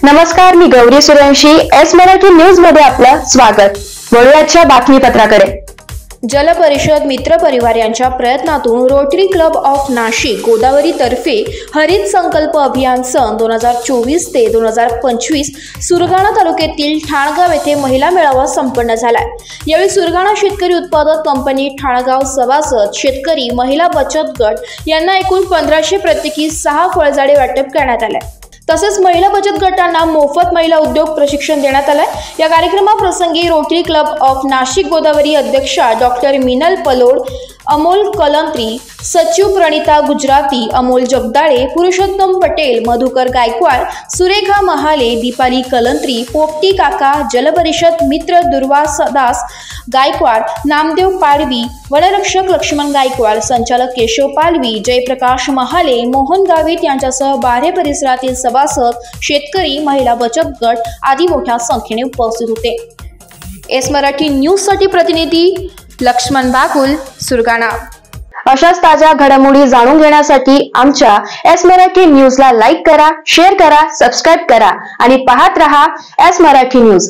नमस्कार, मी Gauri Suryavanshi. S Marathi news मध्ये आपलं स्वागत. वळूयाच्या बातमीपत्राकडे. जलपरिषद मित्र परिवार यांच्या प्रयत्नातून rotary club of Nashik Godavari तर्फे हरित संकल्प अभियान सन 2024 ते 2025 सुरगाणा तालुक्यातील ठाणगाव येथे महिला मेळावा संपन्न झालाय. यावेळी सुरगाणा शेतकरी उत्पादक कंपनी ठाणगाव सभासद शेतकरी महिला बचत गट यांना एकूण 1500 प्रत्येकी 6 फळझाडे वाटप करण्यात आले. तसेच महिला बचत गटांना मोफत महिला उद्योग प्रशिक्षण देण्यात आले. या कार्यक्रमाप्रसंगी rotary club of Nashik Godavari अध्यक्षा डॉक्टर मिनल पलोड, अमोल कलंत्री, सचिव प्रणिता गुजराती, अमोल जगदाळे, पुरुषोत्तम पटेल, मधुकर गायकवाड, सुरेखा महाले, दीपाली कलंत्री, पोपटी काका, जलपरिषद मित्र दुर्वादास गायकवाड, नामदेव पाडवी, वनरक्षक लक्ष्मण गायकवाड, संचालक केशव पालवी, जयप्रकाश महाले, मोहन गावित यांच्यासह बारे परिसरातील सभासद, शेतकरी, महिला बचत गट आदी मोठ्या संख्येने उपस्थित होते. एस मराठी न्यूज साठी प्रतिनिधी लक्ष्मण बागुल, सुरगाणा. अशाच ताज्या घडामोडी जाणून घेण्यासाठी आमच्या एस मराठी न्यूजला लाईक करा, शेअर करा, सबस्क्राईब करा आणि पाहत रहा एस मराठी न्यूज.